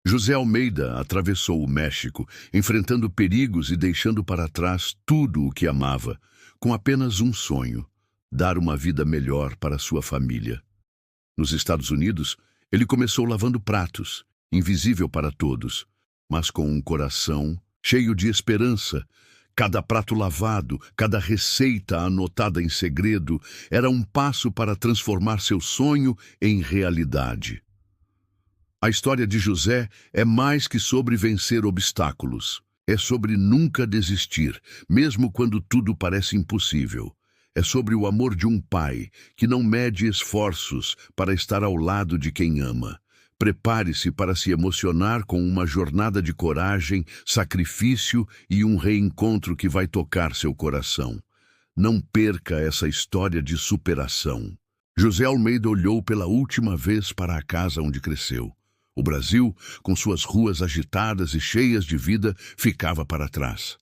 José Almeida atravessou o México, enfrentando perigos e deixando para trás tudo o que amava, com apenas um sonho: dar uma vida melhor para sua família. Nos Estados Unidos, ele começou lavando pratos, invisível para todos, mas com um coração cheio de esperança. Cada prato lavado, cada receita anotada em segredo, era um passo para transformar seu sonho em realidade. A história de José é mais que sobre vencer obstáculos. É sobre nunca desistir, mesmo quando tudo parece impossível. É sobre o amor de um pai que não mede esforços para estar ao lado de quem ama. Prepare-se para se emocionar com uma jornada de coragem, sacrifício e um reencontro que vai tocar seu coração. Não perca essa história de superação. José Almeida olhou pela última vez para a casa onde cresceu. O Brasil, com suas ruas agitadas e cheias de vida, ficava para trás.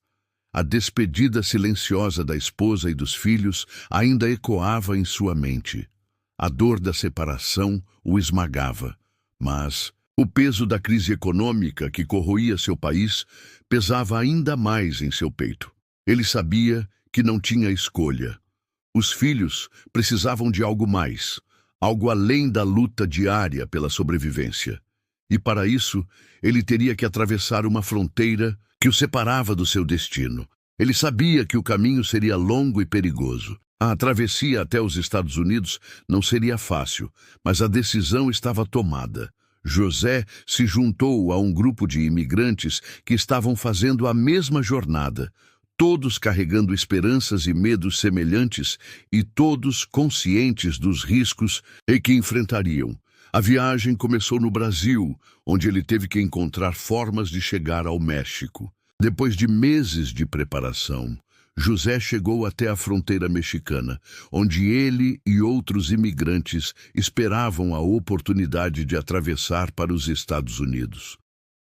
A despedida silenciosa da esposa e dos filhos ainda ecoava em sua mente. A dor da separação o esmagava, mas o peso da crise econômica que corroía seu país pesava ainda mais em seu peito. Ele sabia que não tinha escolha. Os filhos precisavam de algo mais, algo além da luta diária pela sobrevivência. E para isso, ele teria que atravessar uma fronteira que o separava do seu destino. Ele sabia que o caminho seria longo e perigoso. A travessia até os Estados Unidos não seria fácil, mas a decisão estava tomada. José se juntou a um grupo de imigrantes que estavam fazendo a mesma jornada, todos carregando esperanças e medos semelhantes e todos conscientes dos riscos que enfrentariam. A viagem começou no Brasil, onde ele teve que encontrar formas de chegar ao México. Depois de meses de preparação, José chegou até a fronteira mexicana, onde ele e outros imigrantes esperavam a oportunidade de atravessar para os Estados Unidos.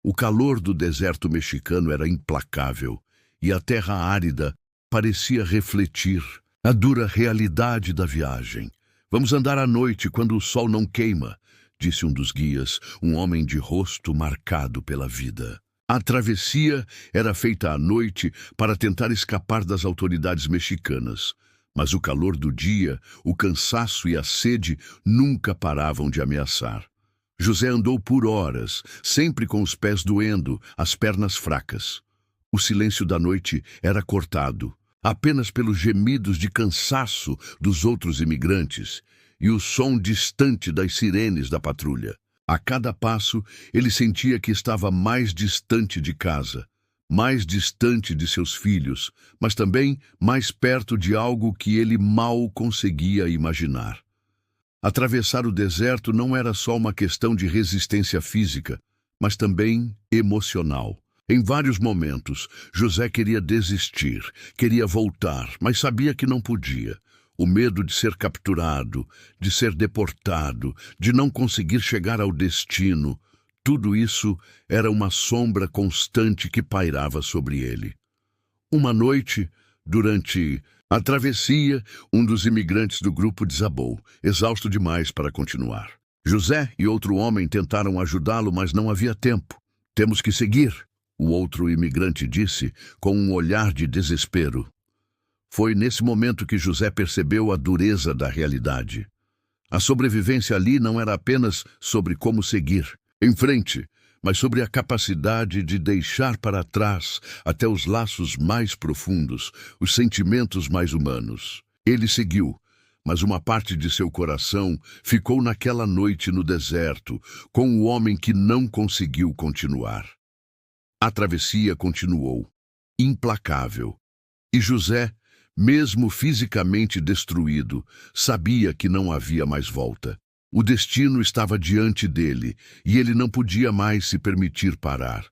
O calor do deserto mexicano era implacável, e a terra árida parecia refletir a dura realidade da viagem. "Vamos andar à noite, quando o sol não queima", disse um dos guias, um homem de rosto marcado pela vida. A travessia era feita à noite para tentar escapar das autoridades mexicanas, mas o calor do dia, o cansaço e a sede nunca paravam de ameaçar. José andou por horas, sempre com os pés doendo, as pernas fracas. O silêncio da noite era cortado apenas pelos gemidos de cansaço dos outros imigrantes e o som distante das sirenes da patrulha. A cada passo, ele sentia que estava mais distante de casa, mais distante de seus filhos, mas também mais perto de algo que ele mal conseguia imaginar. Atravessar o deserto não era só uma questão de resistência física, mas também emocional. Em vários momentos, José queria desistir, queria voltar, mas sabia que não podia. O medo de ser capturado, de ser deportado, de não conseguir chegar ao destino, tudo isso era uma sombra constante que pairava sobre ele. Uma noite, durante a travessia, um dos imigrantes do grupo desabou, exausto demais para continuar. José e outro homem tentaram ajudá-lo, mas não havia tempo. "Temos que seguir", o outro imigrante disse, com um olhar de desespero. Foi nesse momento que José percebeu a dureza da realidade. A sobrevivência ali não era apenas sobre como seguir em frente, mas sobre a capacidade de deixar para trás até os laços mais profundos, os sentimentos mais humanos. Ele seguiu, mas uma parte de seu coração ficou naquela noite no deserto, com o homem que não conseguiu continuar. A travessia continuou, implacável, e José, mesmo fisicamente destruído, sabia que não havia mais volta. O destino estava diante dele, e ele não podia mais se permitir parar.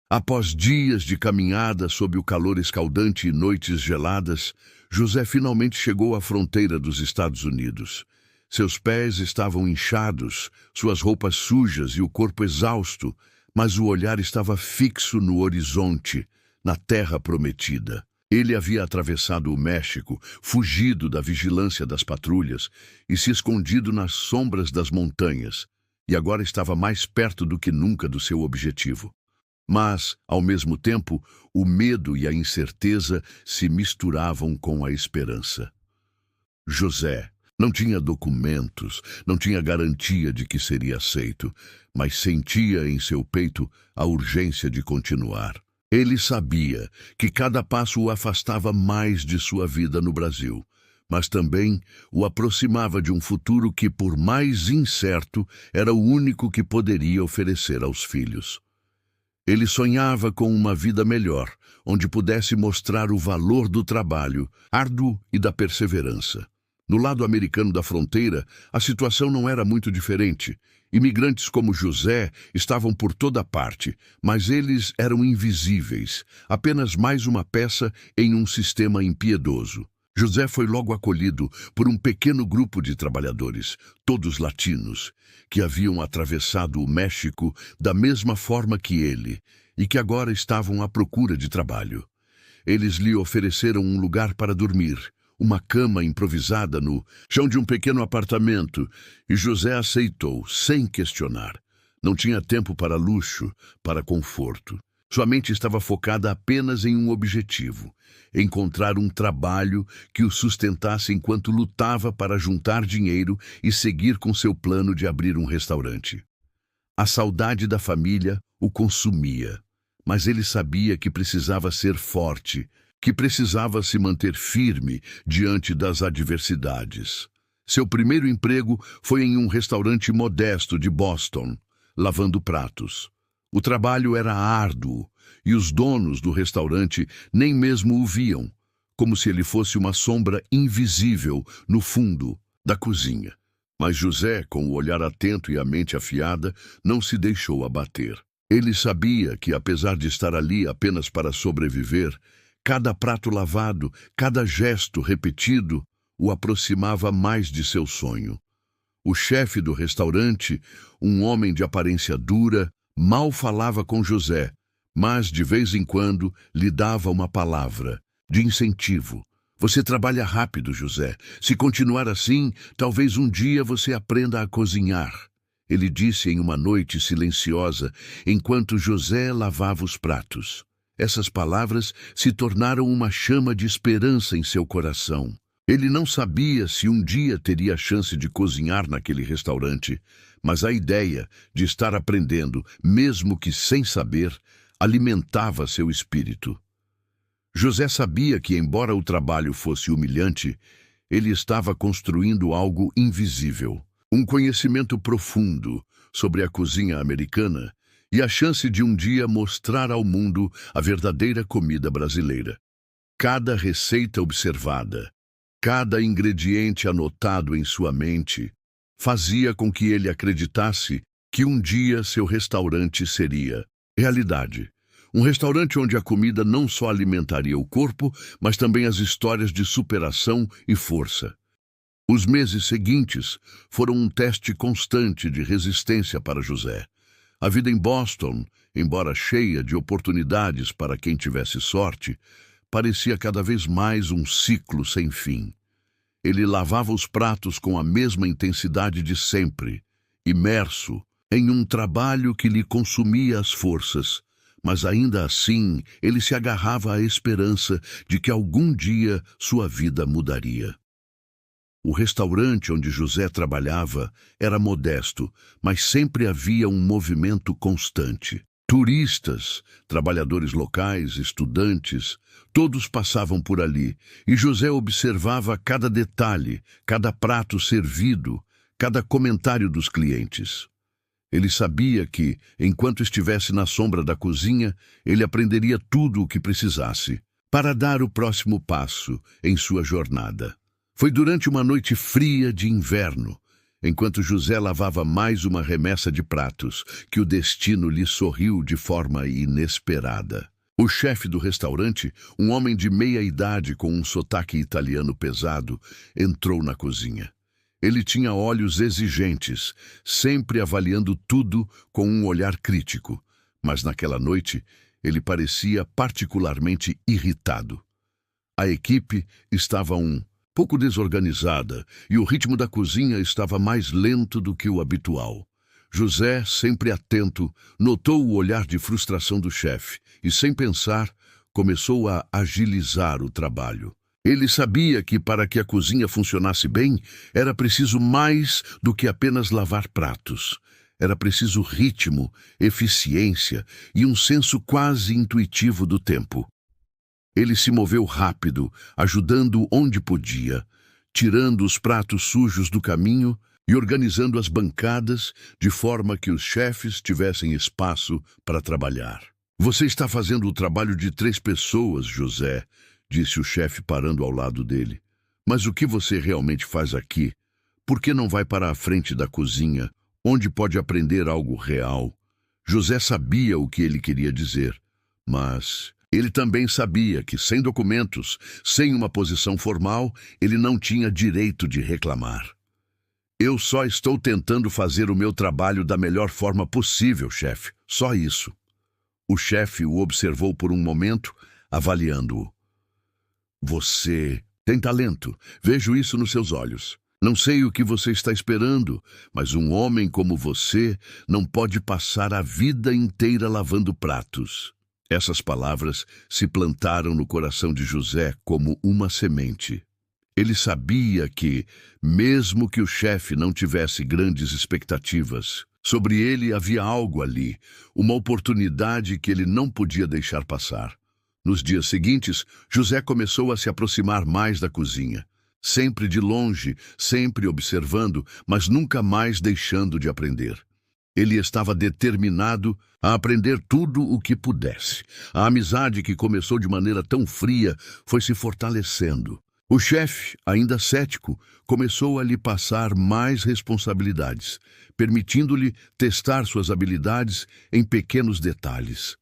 Após dias de caminhada sob o calor escaldante e noites geladas, José finalmente chegou à fronteira dos Estados Unidos. Seus pés estavam inchados, suas roupas sujas e o corpo exausto, mas o olhar estava fixo no horizonte, na terra prometida. Ele havia atravessado o México, fugido da vigilância das patrulhas e se escondido nas sombras das montanhas. e agora estava mais perto do que nunca do seu objetivo. Mas, ao mesmo tempo, o medo e a incerteza se misturavam com a esperança. José não tinha documentos, não tinha garantia de que seria aceito, mas sentia em seu peito a urgência de continuar. Ele sabia que cada passo o afastava mais de sua vida no Brasil, mas também o aproximava de um futuro que, por mais incerto, era o único que poderia oferecer aos filhos. Ele sonhava com uma vida melhor, onde pudesse mostrar o valor do trabalho árduo e da perseverança. No lado americano da fronteira, a situação não era muito diferente. Imigrantes como José estavam por toda parte, mas eles eram invisíveis, apenas mais uma peça em um sistema impiedoso. José foi logo acolhido por um pequeno grupo de trabalhadores, todos latinos, que haviam atravessado o México da mesma forma que ele e que agora estavam à procura de trabalho. Eles lhe ofereceram um lugar para dormir, uma cama improvisada no chão de um pequeno apartamento, e José aceitou, sem questionar. Não tinha tempo para luxo, para conforto. Sua mente estava focada apenas em um objetivo: encontrar um trabalho que o sustentasse enquanto lutava para juntar dinheiro e seguir com seu plano de abrir um restaurante. A saudade da família o consumia, mas ele sabia que precisava ser forte, que precisava se manter firme diante das adversidades. Seu primeiro emprego foi em um restaurante modesto de Boston, lavando pratos. O trabalho era árduo e os donos do restaurante nem mesmo o viam, como se ele fosse uma sombra invisível no fundo da cozinha. Mas José, com o olhar atento e a mente afiada, não se deixou abater. Ele sabia que, apesar de estar ali apenas para sobreviver, cada prato lavado, cada gesto repetido, o aproximava mais de seu sonho. O chefe do restaurante, um homem de aparência dura, mal falava com José, mas de vez em quando lhe dava uma palavra de incentivo. Você trabalha rápido, José. Se continuar assim, talvez um dia você aprenda a cozinhar, ele disse em uma noite silenciosa, enquanto José lavava os pratos. Essas palavras se tornaram uma chama de esperança em seu coração. Ele não sabia se um dia teria a chance de cozinhar naquele restaurante, mas a ideia de estar aprendendo, mesmo que sem saber, alimentava seu espírito. José sabia que, embora o trabalho fosse humilhante, ele estava construindo algo invisível, um conhecimento profundo sobre a cozinha americana e a chance de um dia mostrar ao mundo a verdadeira comida brasileira. Cada receita observada, cada ingrediente anotado em sua mente, fazia com que ele acreditasse que um dia seu restaurante seria realidade. Um restaurante onde a comida não só alimentaria o corpo, mas também as histórias de superação e força. Os meses seguintes foram um teste constante de resistência para José. A vida em Boston, embora cheia de oportunidades para quem tivesse sorte, parecia cada vez mais um ciclo sem fim. Ele lavava os pratos com a mesma intensidade de sempre, imerso em um trabalho que lhe consumia as forças, mas ainda assim ele se agarrava à esperança de que algum dia sua vida mudaria. O restaurante onde José trabalhava era modesto, mas sempre havia um movimento constante. Turistas, trabalhadores locais, estudantes, todos passavam por ali, e José observava cada detalhe, cada prato servido, cada comentário dos clientes. Ele sabia que, enquanto estivesse na sombra da cozinha, ele aprenderia tudo o que precisasse para dar o próximo passo em sua jornada. Foi durante uma noite fria de inverno, enquanto José lavava mais uma remessa de pratos, que o destino lhe sorriu de forma inesperada. O chefe do restaurante, um homem de meia idade com um sotaque italiano pesado, entrou na cozinha. Ele tinha olhos exigentes, sempre avaliando tudo com um olhar crítico, mas naquela noite ele parecia particularmente irritado. A equipe estava pouco desorganizada e o ritmo da cozinha estava mais lento do que o habitual. José, sempre atento, notou o olhar de frustração do chefe e, sem pensar, começou a agilizar o trabalho. Ele sabia que para que a cozinha funcionasse bem, era preciso mais do que apenas lavar pratos. Era preciso ritmo, eficiência e um senso quase intuitivo do tempo. Ele se moveu rápido, ajudando onde podia, tirando os pratos sujos do caminho e organizando as bancadas de forma que os chefes tivessem espaço para trabalhar. Você está fazendo o trabalho de 3 pessoas, José, disse o chefe parando ao lado dele. Mas o que você realmente faz aqui? Por que não vai para a frente da cozinha, onde pode aprender algo real? José sabia o que ele queria dizer, mas ele também sabia que, sem documentos, sem uma posição formal, ele não tinha direito de reclamar. Eu só estou tentando fazer o meu trabalho da melhor forma possível, chefe. Só isso. O chefe o observou por um momento, avaliando-o. Você tem talento. Vejo isso nos seus olhos. Não sei o que você está esperando, mas um homem como você não pode passar a vida inteira lavando pratos. Essas palavras se plantaram no coração de José como uma semente. Ele sabia que, mesmo que o chefe não tivesse grandes expectativas, sobre ele havia algo ali, uma oportunidade que ele não podia deixar passar. Nos dias seguintes, José começou a se aproximar mais da cozinha. Sempre de longe, sempre observando, mas nunca mais deixando de aprender. Ele estava determinado a aprender tudo o que pudesse. A amizade que começou de maneira tão fria foi se fortalecendo. O chefe, ainda cético, começou a lhe passar mais responsabilidades, permitindo-lhe testar suas habilidades em pequenos detalhes.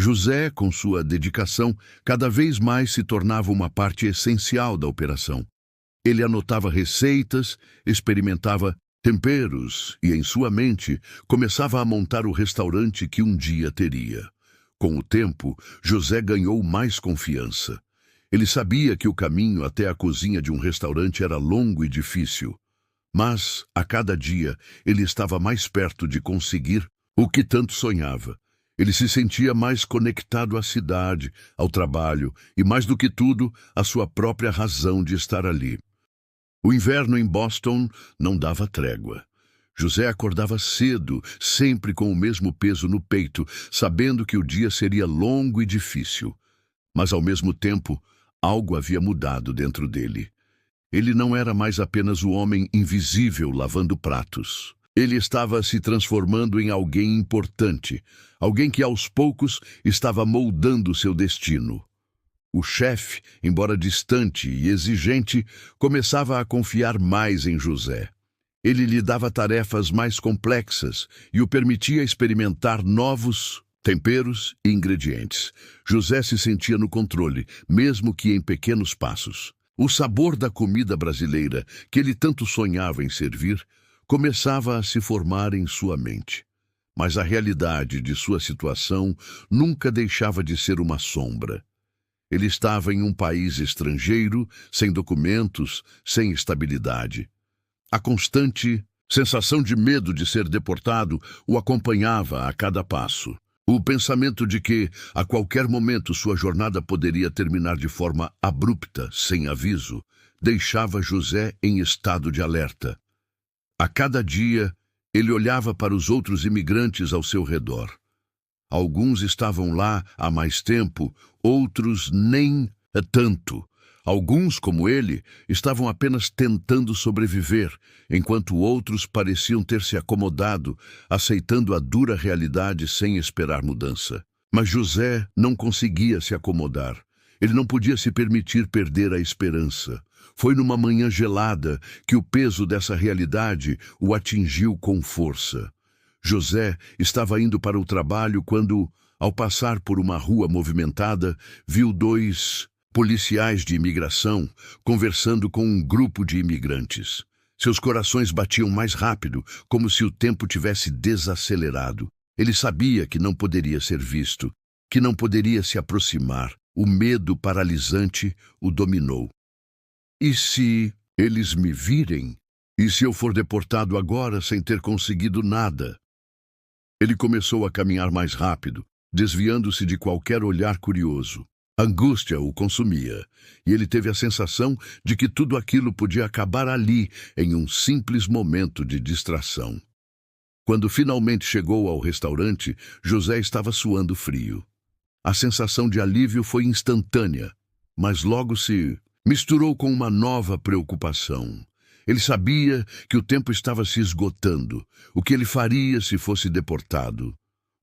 José, com sua dedicação, cada vez mais se tornava uma parte essencial da operação. Ele anotava receitas, experimentava temperos e, em sua mente, começava a montar o restaurante que um dia teria. Com o tempo, José ganhou mais confiança. Ele sabia que o caminho até a cozinha de um restaurante era longo e difícil, mas, a cada dia, ele estava mais perto de conseguir o que tanto sonhava. Ele se sentia mais conectado à cidade, ao trabalho e, mais do que tudo, à sua própria razão de estar ali. O inverno em Boston não dava trégua. José acordava cedo, sempre com o mesmo peso no peito, sabendo que o dia seria longo e difícil. Mas, ao mesmo tempo, algo havia mudado dentro dele. Ele não era mais apenas o homem invisível lavando pratos. Ele estava se transformando em alguém importante, alguém que aos poucos estava moldando seu destino. O chefe, embora distante e exigente, começava a confiar mais em José. Ele lhe dava tarefas mais complexas e o permitia experimentar novos temperos e ingredientes. José se sentia no controle, mesmo que em pequenos passos. O sabor da comida brasileira, que ele tanto sonhava em servir, começava a se formar em sua mente. Mas a realidade de sua situação nunca deixava de ser uma sombra. Ele estava em um país estrangeiro, sem documentos, sem estabilidade. A constante sensação de medo de ser deportado o acompanhava a cada passo. O pensamento de que, a qualquer momento, sua jornada poderia terminar de forma abrupta, sem aviso, deixava José em estado de alerta. A cada dia, ele olhava para os outros imigrantes ao seu redor. Alguns estavam lá há mais tempo, outros nem tanto. Alguns, como ele, estavam apenas tentando sobreviver, enquanto outros pareciam ter se acomodado, aceitando a dura realidade sem esperar mudança. Mas José não conseguia se acomodar. Ele não podia se permitir perder a esperança. Foi numa manhã gelada que o peso dessa realidade o atingiu com força. José estava indo para o trabalho quando, ao passar por uma rua movimentada, viu 2 policiais de imigração conversando com um grupo de imigrantes. Seus corações batiam mais rápido, como se o tempo tivesse desacelerado. Ele sabia que não poderia ser visto, que não poderia se aproximar. O medo paralisante o dominou. E se eles me virem? E se eu for deportado agora sem ter conseguido nada? Ele começou a caminhar mais rápido, desviando-se de qualquer olhar curioso. A angústia o consumia, e ele teve a sensação de que tudo aquilo podia acabar ali, em um simples momento de distração. Quando finalmente chegou ao restaurante, José estava suando frio. A sensação de alívio foi instantânea, mas logo se misturou com uma nova preocupação. Ele sabia que o tempo estava se esgotando. O que ele faria se fosse deportado?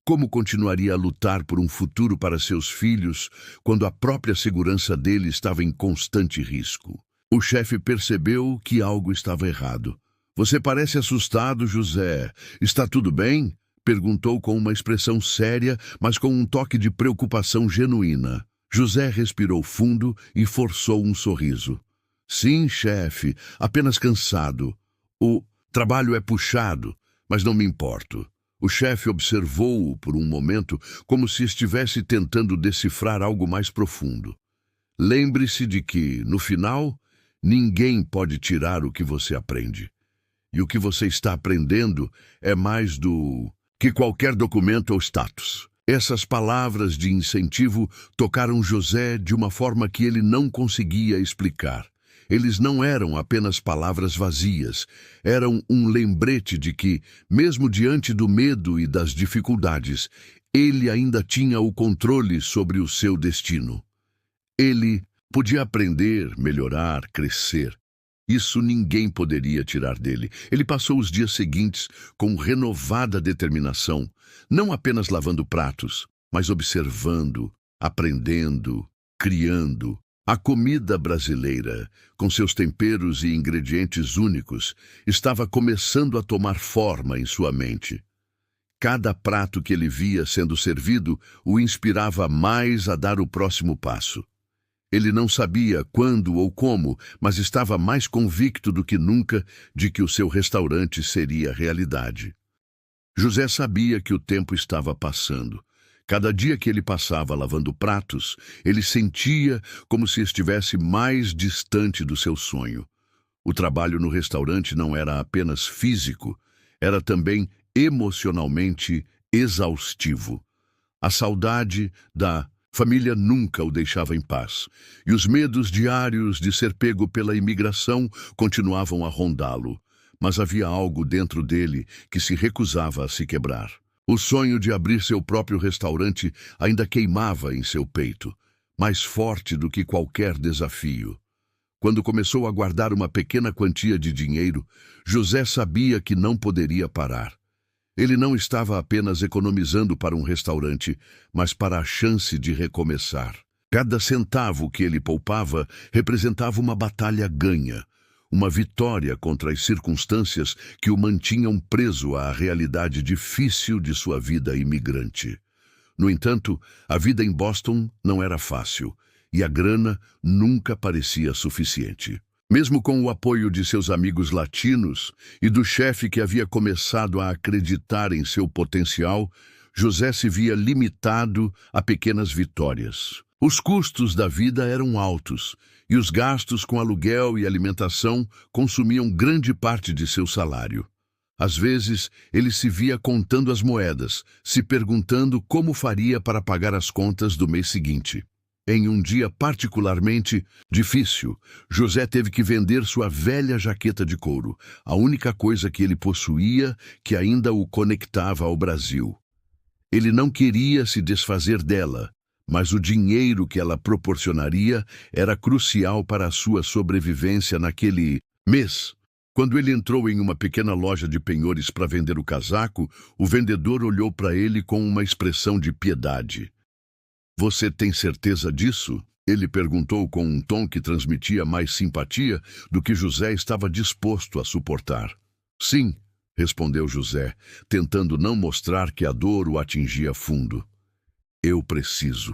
Como continuaria a lutar por um futuro para seus filhos quando a própria segurança dele estava em constante risco? O chefe percebeu que algo estava errado. Você parece assustado, José. Está tudo bem? Perguntou com uma expressão séria, mas com um toque de preocupação genuína. José respirou fundo e forçou um sorriso. Sim, chefe, apenas cansado. O trabalho é puxado, mas não me importo. O chefe observou-o por um momento, como se estivesse tentando decifrar algo mais profundo. Lembre-se de que, no final, ninguém pode tirar o que você aprende. E o que você está aprendendo é mais do que qualquer documento ou status. Essas palavras de incentivo tocaram José de uma forma que ele não conseguia explicar. Eles não eram apenas palavras vazias, eram um lembrete de que, mesmo diante do medo e das dificuldades, ele ainda tinha o controle sobre o seu destino. Ele podia aprender, melhorar, crescer. Isso ninguém poderia tirar dele. Ele passou os dias seguintes com renovada determinação, não apenas lavando pratos, mas observando, aprendendo, criando. A comida brasileira, com seus temperos e ingredientes únicos, estava começando a tomar forma em sua mente. Cada prato que ele via sendo servido o inspirava mais a dar o próximo passo. Ele não sabia quando ou como, mas estava mais convicto do que nunca de que o seu restaurante seria realidade. José sabia que o tempo estava passando. Cada dia que ele passava lavando pratos, ele sentia como se estivesse mais distante do seu sonho. O trabalho no restaurante não era apenas físico, era também emocionalmente exaustivo. A saudade da família nunca o deixava em paz, e os medos diários de ser pego pela imigração continuavam a rondá-lo. Mas havia algo dentro dele que se recusava a se quebrar. O sonho de abrir seu próprio restaurante ainda queimava em seu peito, mais forte do que qualquer desafio. Quando começou a guardar uma pequena quantia de dinheiro, José sabia que não poderia parar. Ele não estava apenas economizando para um restaurante, mas para a chance de recomeçar. Cada centavo que ele poupava representava uma batalha ganha, uma vitória contra as circunstâncias que o mantinham preso à realidade difícil de sua vida imigrante. No entanto, a vida em Boston não era fácil, e a grana nunca parecia suficiente. Mesmo com o apoio de seus amigos latinos e do chefe que havia começado a acreditar em seu potencial, José se via limitado a pequenas vitórias. Os custos da vida eram altos, e os gastos com aluguel e alimentação consumiam grande parte de seu salário. Às vezes, ele se via contando as moedas, se perguntando como faria para pagar as contas do mês seguinte. Em um dia particularmente difícil, José teve que vender sua velha jaqueta de couro, a única coisa que ele possuía que ainda o conectava ao Brasil. Ele não queria se desfazer dela, mas o dinheiro que ela proporcionaria era crucial para a sua sobrevivência naquele mês. Quando ele entrou em uma pequena loja de penhores para vender o casaco, o vendedor olhou para ele com uma expressão de piedade. "Você tem certeza disso?" Ele perguntou com um tom que transmitia mais simpatia do que José estava disposto a suportar. "Sim", respondeu José, tentando não mostrar que a dor o atingia fundo. "Eu preciso."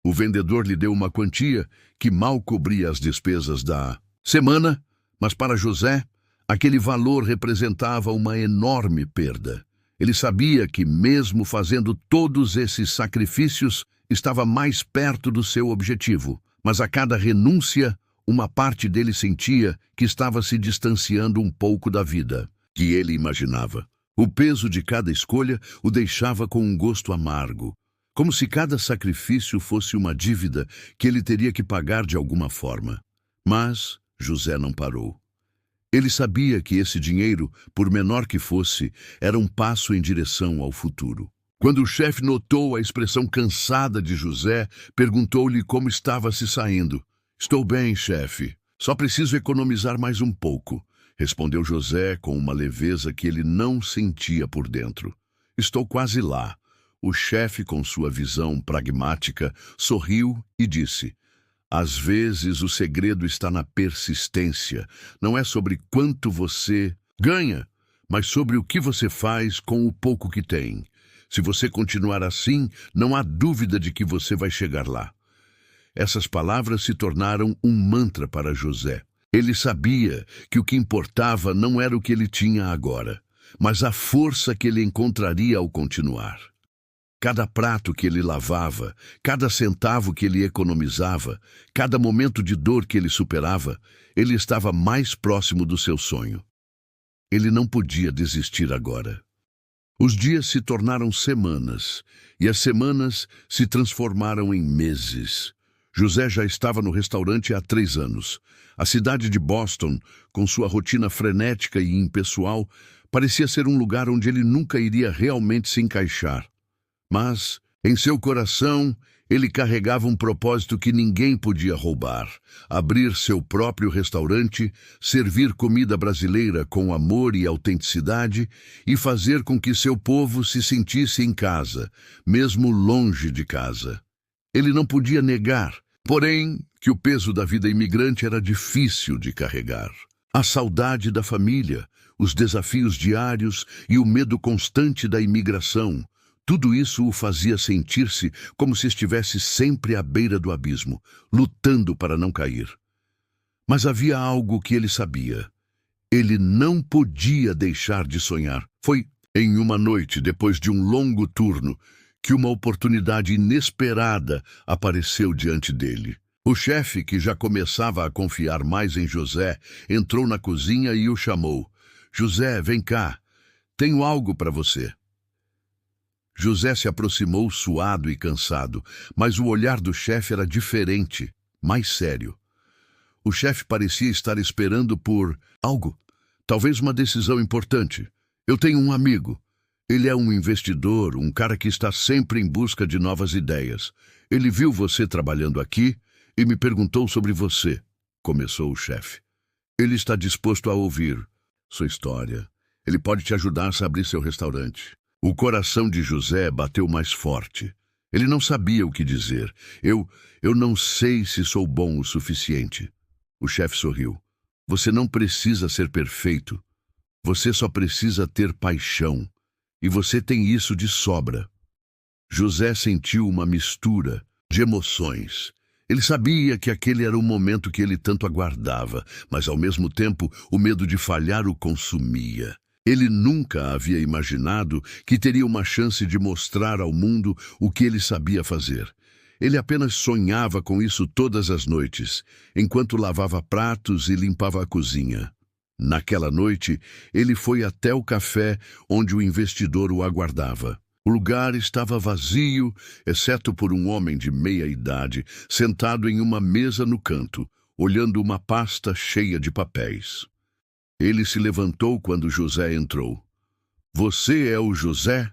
O vendedor lhe deu uma quantia que mal cobria as despesas da semana, mas para José, aquele valor representava uma enorme perda. Ele sabia que, mesmo fazendo todos esses sacrifícios, estava mais perto do seu objetivo, mas a cada renúncia, uma parte dele sentia que estava se distanciando um pouco da vida que ele imaginava. O peso de cada escolha o deixava com um gosto amargo, como se cada sacrifício fosse uma dívida que ele teria que pagar de alguma forma. Mas José não parou. Ele sabia que esse dinheiro, por menor que fosse, era um passo em direção ao futuro. Quando o chefe notou a expressão cansada de José, perguntou-lhe como estava se saindo. "Estou bem, chefe. Só preciso economizar mais um pouco", respondeu José com uma leveza que ele não sentia por dentro. "Estou quase lá." O chefe, com sua visão pragmática, sorriu e disse: "Às vezes o segredo está na persistência. Não é sobre quanto você ganha, mas sobre o que você faz com o pouco que tem. Se você continuar assim, não há dúvida de que você vai chegar lá." Essas palavras se tornaram um mantra para José. Ele sabia que o que importava não era o que ele tinha agora, mas a força que ele encontraria ao continuar. Cada prato que ele lavava, cada centavo que ele economizava, cada momento de dor que ele superava, ele estava mais próximo do seu sonho. Ele não podia desistir agora. Os dias se tornaram semanas, e as semanas se transformaram em meses. José já estava no restaurante há 3 anos. A cidade de Boston, com sua rotina frenética e impessoal, parecia ser um lugar onde ele nunca iria realmente se encaixar. Mas, em seu coração, ele carregava um propósito que ninguém podia roubar: abrir seu próprio restaurante, servir comida brasileira com amor e autenticidade e fazer com que seu povo se sentisse em casa, mesmo longe de casa. Ele não podia negar, porém, que o peso da vida imigrante era difícil de carregar. A saudade da família, os desafios diários e o medo constante da imigração, tudo isso o fazia sentir-se como se estivesse sempre à beira do abismo, lutando para não cair. Mas havia algo que ele sabia. Ele não podia deixar de sonhar. Foi em uma noite, depois de um longo turno, que uma oportunidade inesperada apareceu diante dele. O chefe, que já começava a confiar mais em José, entrou na cozinha e o chamou. "José, vem cá. Tenho algo para você." José se aproximou suado e cansado, mas o olhar do chefe era diferente, mais sério. O chefe parecia estar esperando por algo, talvez uma decisão importante. "Eu tenho um amigo. Ele é um investidor, um cara que está sempre em busca de novas ideias. Ele viu você trabalhando aqui e me perguntou sobre você", começou o chefe. "Ele está disposto a ouvir sua história. Ele pode te ajudar a abrir seu restaurante." O coração de José bateu mais forte. Ele não sabia o que dizer. Eu não sei se sou bom o suficiente." O chefe sorriu. "Você não precisa ser perfeito. Você só precisa ter paixão. E você tem isso de sobra." José sentiu uma mistura de emoções. Ele sabia que aquele era o momento que ele tanto aguardava, mas ao mesmo tempo o medo de falhar o consumia. Ele nunca havia imaginado que teria uma chance de mostrar ao mundo o que ele sabia fazer. Ele apenas sonhava com isso todas as noites, enquanto lavava pratos e limpava a cozinha. Naquela noite, ele foi até o café onde o investidor o aguardava. O lugar estava vazio, exceto por um homem de meia-idade, sentado em uma mesa no canto, olhando uma pasta cheia de papéis. Ele se levantou quando José entrou. "Você é o José?"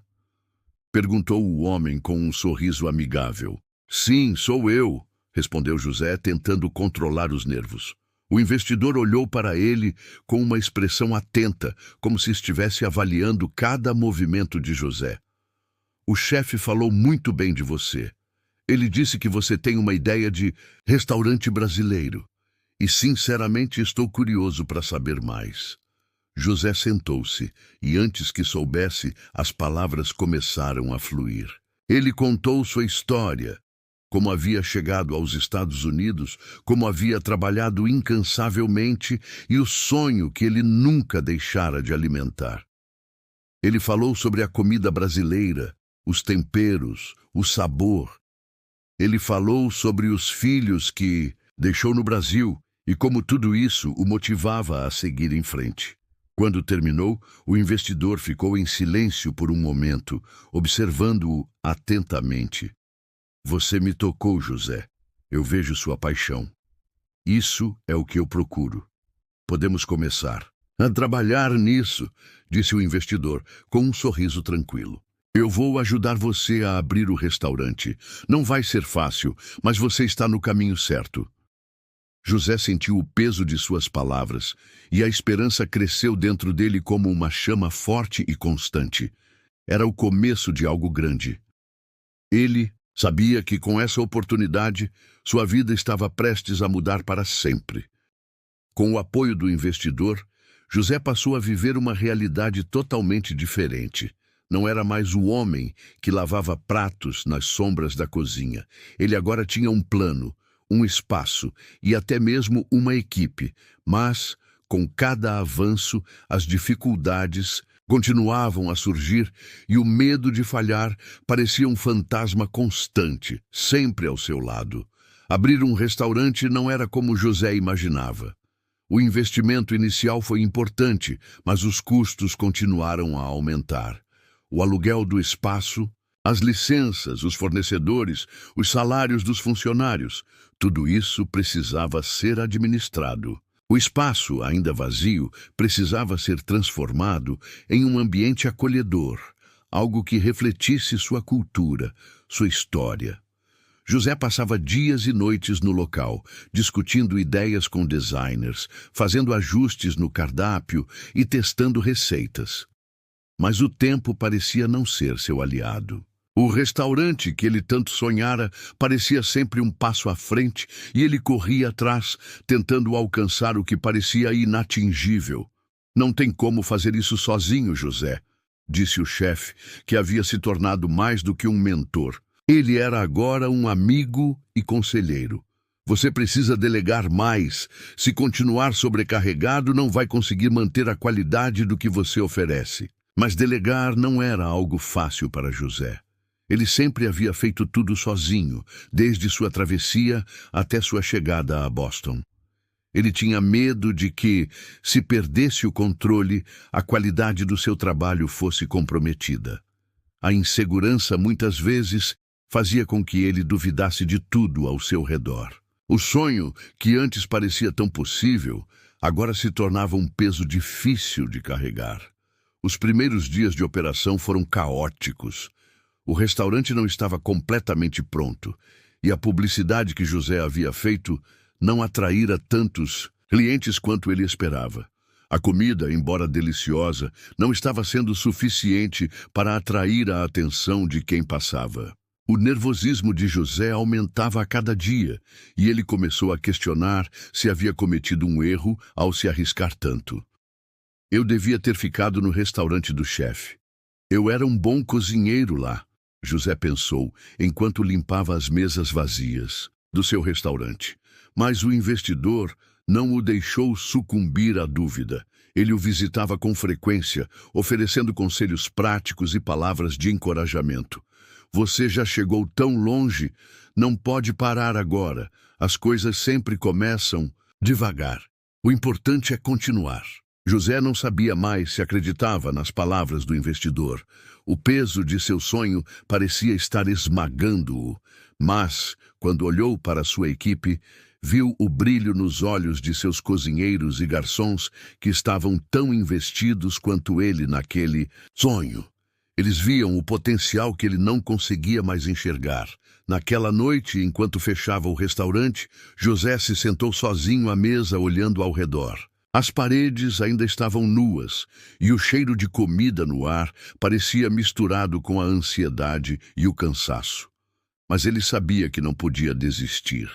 perguntou o homem com um sorriso amigável. "Sim, sou eu", respondeu José, tentando controlar os nervos. O investidor olhou para ele com uma expressão atenta, como se estivesse avaliando cada movimento de José. "O chefe falou muito bem de você. Ele disse que você tem uma ideia de restaurante brasileiro. E, sinceramente, estou curioso para saber mais." José sentou-se e, antes que soubesse, as palavras começaram a fluir. Ele contou sua história, como havia chegado aos Estados Unidos, como havia trabalhado incansavelmente e o sonho que ele nunca deixara de alimentar. Ele falou sobre a comida brasileira, os temperos, o sabor. Ele falou sobre os filhos que deixou no Brasil e como tudo isso o motivava a seguir em frente. Quando terminou, o investidor ficou em silêncio por um momento, observando-o atentamente. Você me tocou, José. Eu vejo sua paixão. Isso é o que eu procuro. Podemos começar a trabalhar nisso, disse o investidor, com um sorriso tranquilo. Eu vou ajudar você a abrir o restaurante. Não vai ser fácil, mas você está no caminho certo. José sentiu o peso de suas palavras, e a esperança cresceu dentro dele como uma chama forte e constante. Era o começo de algo grande. Ele sabia que com essa oportunidade, sua vida estava prestes a mudar para sempre. Com o apoio do investidor, José passou a viver uma realidade totalmente diferente. Não era mais o homem que lavava pratos nas sombras da cozinha. Ele agora tinha um plano, um espaço e até mesmo uma equipe, mas, com cada avanço, as dificuldades continuavam a surgir e o medo de falhar parecia um fantasma constante, sempre ao seu lado. Abrir um restaurante não era como José imaginava. O investimento inicial foi importante, mas os custos continuaram a aumentar. O aluguel do espaço, as licenças, os fornecedores, os salários dos funcionários, tudo isso precisava ser administrado. O espaço, ainda vazio, precisava ser transformado em um ambiente acolhedor, algo que refletisse sua cultura, sua história. José passava dias e noites no local, discutindo ideias com designers, fazendo ajustes no cardápio e testando receitas. Mas o tempo parecia não ser seu aliado. O restaurante que ele tanto sonhara parecia sempre um passo à frente e ele corria atrás, tentando alcançar o que parecia inatingível. Não tem como fazer isso sozinho, José, disse o chefe, que havia se tornado mais do que um mentor. Ele era agora um amigo e conselheiro. Você precisa delegar mais. Se continuar sobrecarregado, não vai conseguir manter a qualidade do que você oferece. Mas delegar não era algo fácil para José. Ele sempre havia feito tudo sozinho, desde sua travessia até sua chegada a Boston. Ele tinha medo de que, se perdesse o controle, a qualidade do seu trabalho fosse comprometida. A insegurança, muitas vezes, fazia com que ele duvidasse de tudo ao seu redor. O sonho, que antes parecia tão possível, agora se tornava um peso difícil de carregar. Os primeiros dias de operação foram caóticos. O restaurante não estava completamente pronto, e a publicidade que José havia feito não atraíra tantos clientes quanto ele esperava. A comida, embora deliciosa, não estava sendo suficiente para atrair a atenção de quem passava. O nervosismo de José aumentava a cada dia, e ele começou a questionar se havia cometido um erro ao se arriscar tanto. Eu devia ter ficado no restaurante do chefe. Eu era um bom cozinheiro lá, José pensou, enquanto limpava as mesas vazias do seu restaurante. Mas o investidor não o deixou sucumbir à dúvida. Ele o visitava com frequência, oferecendo conselhos práticos e palavras de encorajamento. Você já chegou tão longe, não pode parar agora. As coisas sempre começam devagar. O importante é continuar. José não sabia mais se acreditava nas palavras do investidor. O peso de seu sonho parecia estar esmagando-o. Mas, quando olhou para sua equipe, viu o brilho nos olhos de seus cozinheiros e garçons que estavam tão investidos quanto ele naquele sonho. Eles viam o potencial que ele não conseguia mais enxergar. Naquela noite, enquanto fechava o restaurante, José se sentou sozinho à mesa olhando ao redor. As paredes ainda estavam nuas, e o cheiro de comida no ar parecia misturado com a ansiedade e o cansaço. Mas ele sabia que não podia desistir.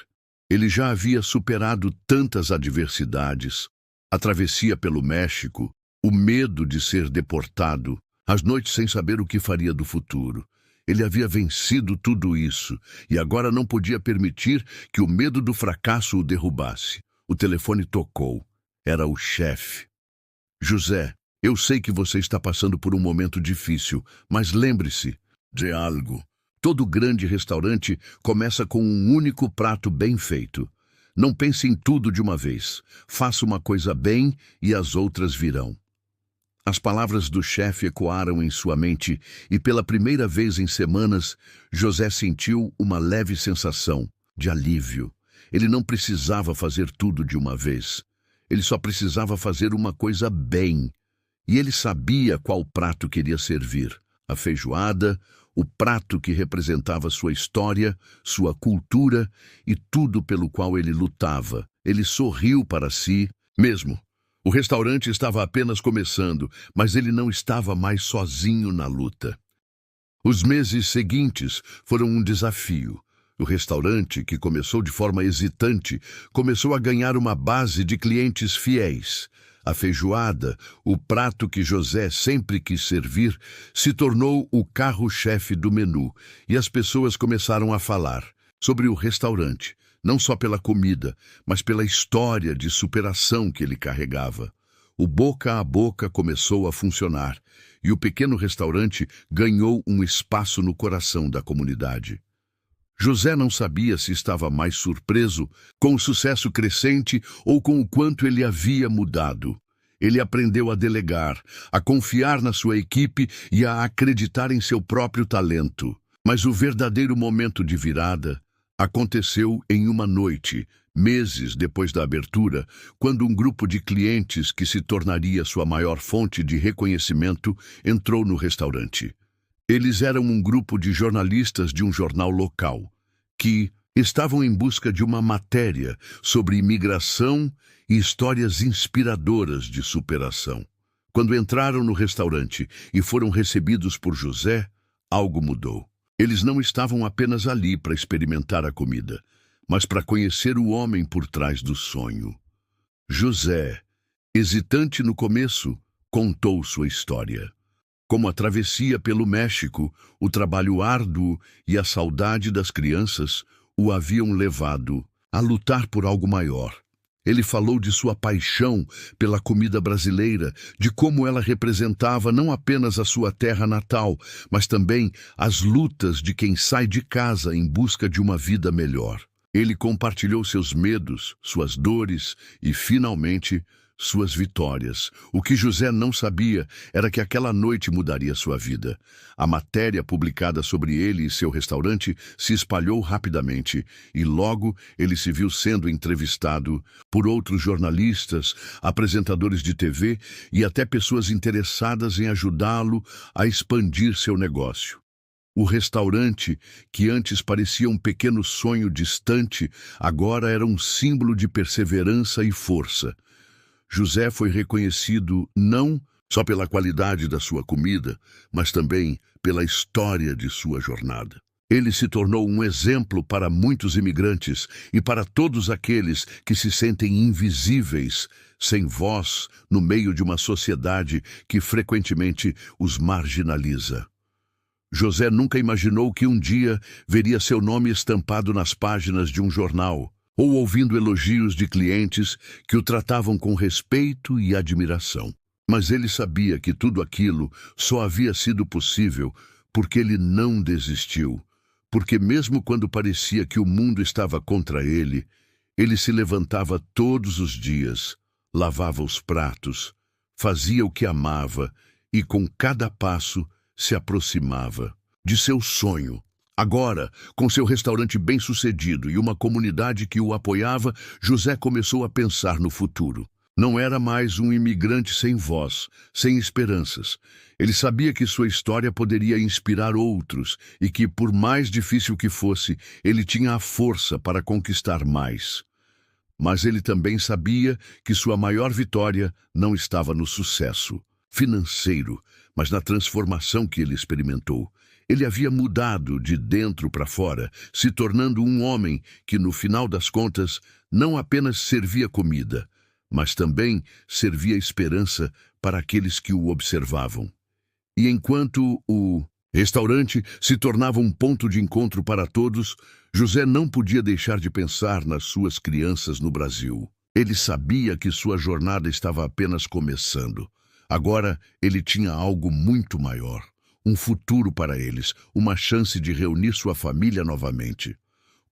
Ele já havia superado tantas adversidades, a travessia pelo México, o medo de ser deportado, as noites sem saber o que faria do futuro. Ele havia vencido tudo isso, e agora não podia permitir que o medo do fracasso o derrubasse. O telefone tocou. Era o chefe. José, eu sei que você está passando por um momento difícil, mas lembre-se de algo. Todo grande restaurante começa com um único prato bem feito. Não pense em tudo de uma vez. Faça uma coisa bem e as outras virão. As palavras do chefe ecoaram em sua mente e pela primeira vez em semanas, José sentiu uma leve sensação de alívio. Ele não precisava fazer tudo de uma vez. Ele só precisava fazer uma coisa bem. E ele sabia qual prato queria servir. A feijoada, o prato que representava sua história, sua cultura e tudo pelo qual ele lutava. Ele sorriu para si mesmo. O restaurante estava apenas começando, mas ele não estava mais sozinho na luta. Os meses seguintes foram um desafio. O restaurante, que começou de forma hesitante, começou a ganhar uma base de clientes fiéis. A feijoada, o prato que José sempre quis servir, se tornou o carro-chefe do menu, e as pessoas começaram a falar sobre o restaurante, não só pela comida, mas pela história de superação que ele carregava. O boca a boca começou a funcionar, e o pequeno restaurante ganhou um espaço no coração da comunidade. José não sabia se estava mais surpreso com o sucesso crescente ou com o quanto ele havia mudado. Ele aprendeu a delegar, a confiar na sua equipe e a acreditar em seu próprio talento. Mas o verdadeiro momento de virada aconteceu em uma noite, meses depois da abertura, quando um grupo de clientes que se tornaria sua maior fonte de reconhecimento entrou no restaurante. Eles eram um grupo de jornalistas de um jornal local, que estavam em busca de uma matéria sobre imigração e histórias inspiradoras de superação. Quando entraram no restaurante e foram recebidos por José, algo mudou. Eles não estavam apenas ali para experimentar a comida, mas para conhecer o homem por trás do sonho. José, hesitante no começo, contou sua história. Como a travessia pelo México, o trabalho árduo e a saudade das crianças o haviam levado a lutar por algo maior. Ele falou de sua paixão pela comida brasileira, de como ela representava não apenas a sua terra natal, mas também as lutas de quem sai de casa em busca de uma vida melhor. Ele compartilhou seus medos, suas dores e, finalmente, suas vitórias. O que José não sabia era que aquela noite mudaria sua vida. A matéria publicada sobre ele e seu restaurante se espalhou rapidamente e logo ele se viu sendo entrevistado por outros jornalistas, apresentadores de TV e até pessoas interessadas em ajudá-lo a expandir seu negócio. O restaurante, que antes parecia um pequeno sonho distante, agora era um símbolo de perseverança e força. José foi reconhecido não só pela qualidade da sua comida, mas também pela história de sua jornada. Ele se tornou um exemplo para muitos imigrantes e para todos aqueles que se sentem invisíveis, sem voz, no meio de uma sociedade que frequentemente os marginaliza. José nunca imaginou que um dia veria seu nome estampado nas páginas de um jornal, ou ouvindo elogios de clientes que o tratavam com respeito e admiração. Mas ele sabia que tudo aquilo só havia sido possível porque ele não desistiu, porque mesmo quando parecia que o mundo estava contra ele, ele se levantava todos os dias, lavava os pratos, fazia o que amava e com cada passo se aproximava de seu sonho. Agora, com seu restaurante bem-sucedido e uma comunidade que o apoiava, José começou a pensar no futuro. Não era mais um imigrante sem voz, sem esperanças. Ele sabia que sua história poderia inspirar outros e que, por mais difícil que fosse, ele tinha a força para conquistar mais. Mas ele também sabia que sua maior vitória não estava no sucesso financeiro, mas na transformação que ele experimentou. Ele havia mudado de dentro para fora, se tornando um homem que, no final das contas, não apenas servia comida, mas também servia esperança para aqueles que o observavam. E enquanto o restaurante se tornava um ponto de encontro para todos, José não podia deixar de pensar nas suas crianças no Brasil. Ele sabia que sua jornada estava apenas começando. Agora ele tinha algo muito maior. Um futuro para eles, uma chance de reunir sua família novamente.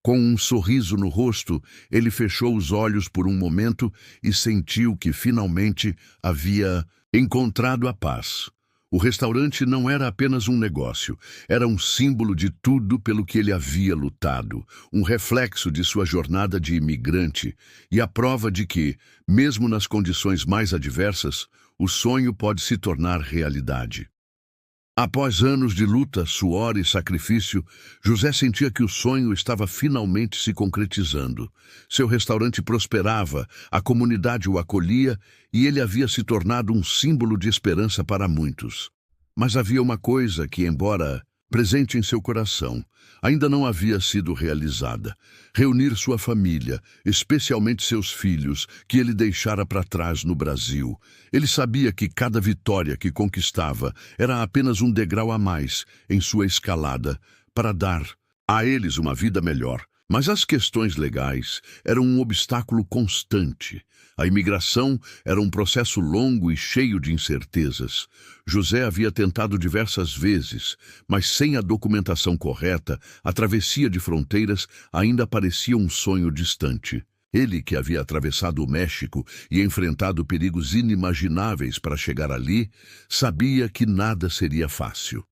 Com um sorriso no rosto, ele fechou os olhos por um momento e sentiu que finalmente havia encontrado a paz. O restaurante não era apenas um negócio, era um símbolo de tudo pelo que ele havia lutado, um reflexo de sua jornada de imigrante e a prova de que, mesmo nas condições mais adversas, o sonho pode se tornar realidade. Após anos de luta, suor e sacrifício, José sentia que o sonho estava finalmente se concretizando. Seu restaurante prosperava, a comunidade o acolhia e ele havia se tornado um símbolo de esperança para muitos. Mas havia uma coisa que, embora presente em seu coração, ainda não havia sido realizada: reunir sua família, especialmente seus filhos, que ele deixara para trás no Brasil. Ele sabia que cada vitória que conquistava era apenas um degrau a mais em sua escalada para dar a eles uma vida melhor. Mas as questões legais eram um obstáculo constante. A imigração era um processo longo e cheio de incertezas. José havia tentado diversas vezes, mas sem a documentação correta, a travessia de fronteiras ainda parecia um sonho distante. Ele, que havia atravessado o México e enfrentado perigos inimagináveis para chegar ali, sabia que nada seria fácil.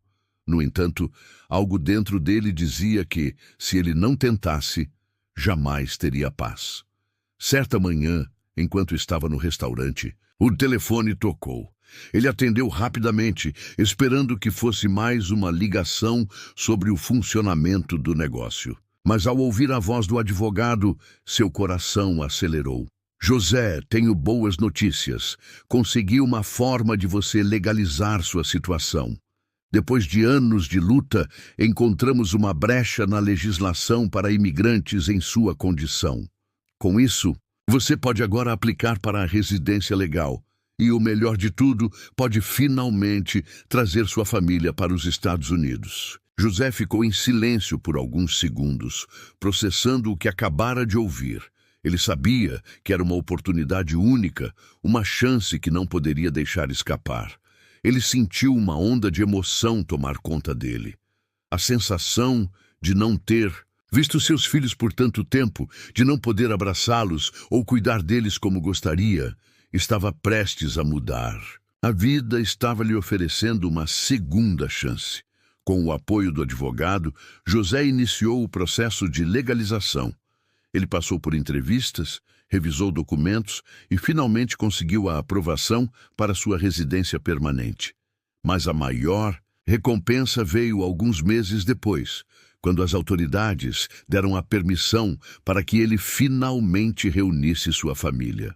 No entanto, algo dentro dele dizia que, se ele não tentasse, jamais teria paz. Certa manhã, enquanto estava no restaurante, o telefone tocou. Ele atendeu rapidamente, esperando que fosse mais uma ligação sobre o funcionamento do negócio. Mas ao ouvir a voz do advogado, seu coração acelerou. José, tenho boas notícias. Consegui uma forma de você legalizar sua situação. Depois de anos de luta, encontramos uma brecha na legislação para imigrantes em sua condição. Com isso, você pode agora aplicar para a residência legal. E o melhor de tudo, pode finalmente trazer sua família para os Estados Unidos. José ficou em silêncio por alguns segundos, processando o que acabara de ouvir. Ele sabia que era uma oportunidade única, uma chance que não poderia deixar escapar. Ele sentiu uma onda de emoção tomar conta dele. A sensação de não ter visto seus filhos por tanto tempo, de não poder abraçá-los ou cuidar deles como gostaria, estava prestes a mudar. A vida estava lhe oferecendo uma segunda chance. Com o apoio do advogado, José iniciou o processo de legalização. Ele passou por entrevistas, revisou documentos e finalmente conseguiu a aprovação para sua residência permanente. Mas a maior recompensa veio alguns meses depois, quando as autoridades deram a permissão para que ele finalmente reunisse sua família.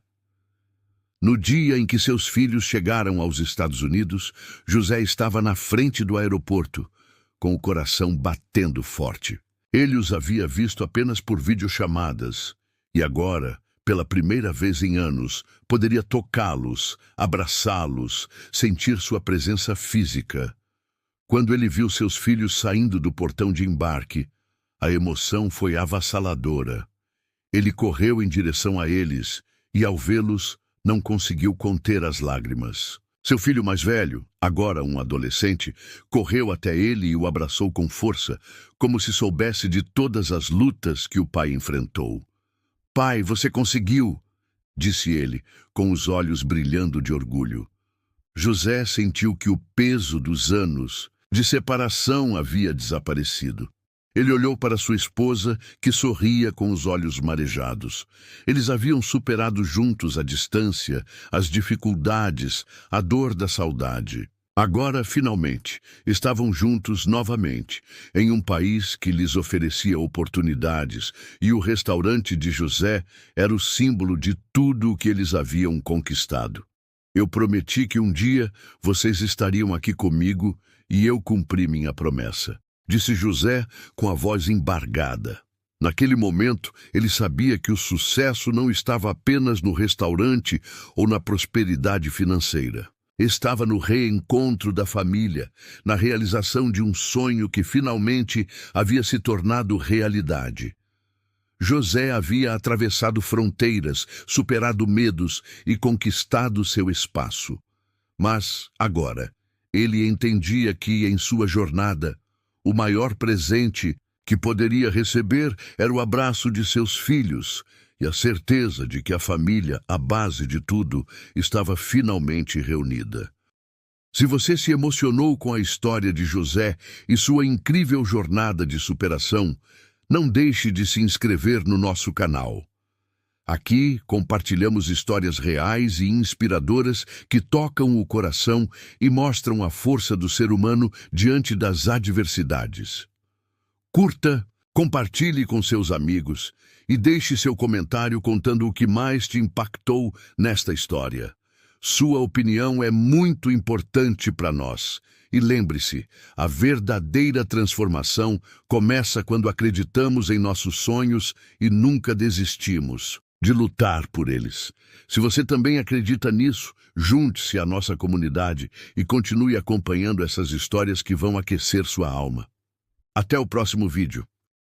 No dia em que seus filhos chegaram aos Estados Unidos, José estava na frente do aeroporto, com o coração batendo forte. Ele os havia visto apenas por videochamadas, e agora, pela primeira vez em anos, poderia tocá-los, abraçá-los, sentir sua presença física. Quando ele viu seus filhos saindo do portão de embarque, a emoção foi avassaladora. Ele correu em direção a eles e, ao vê-los, não conseguiu conter as lágrimas. Seu filho mais velho, agora um adolescente, correu até ele e o abraçou com força, como se soubesse de todas as lutas que o pai enfrentou. "Pai, você conseguiu!" disse ele, com os olhos brilhando de orgulho. José sentiu que o peso dos anos de separação havia desaparecido. Ele olhou para sua esposa, que sorria com os olhos marejados. Eles haviam superado juntos a distância, as dificuldades, a dor da saudade. Agora, finalmente, estavam juntos novamente, em um país que lhes oferecia oportunidades, e o restaurante de José era o símbolo de tudo o que eles haviam conquistado. "Eu prometi que um dia vocês estariam aqui comigo e eu cumpri minha promessa", disse José com a voz embargada. Naquele momento, ele sabia que o sucesso não estava apenas no restaurante ou na prosperidade financeira. Estava no reencontro da família, na realização de um sonho que finalmente havia se tornado realidade. José havia atravessado fronteiras, superado medos e conquistado seu espaço. Mas, agora, ele entendia que, em sua jornada, o maior presente que poderia receber era o abraço de seus filhos e a certeza de que a família, a base de tudo, estava finalmente reunida. Se você se emocionou com a história de José e sua incrível jornada de superação, não deixe de se inscrever no nosso canal. Aqui compartilhamos histórias reais e inspiradoras que tocam o coração e mostram a força do ser humano diante das adversidades. Curta, compartilhe com seus amigos e deixe seu comentário contando o que mais te impactou nesta história. Sua opinião é muito importante para nós. E lembre-se, a verdadeira transformação começa quando acreditamos em nossos sonhos e nunca desistimos de lutar por eles. Se você também acredita nisso, junte-se à nossa comunidade e continue acompanhando essas histórias que vão aquecer sua alma. Até o próximo vídeo.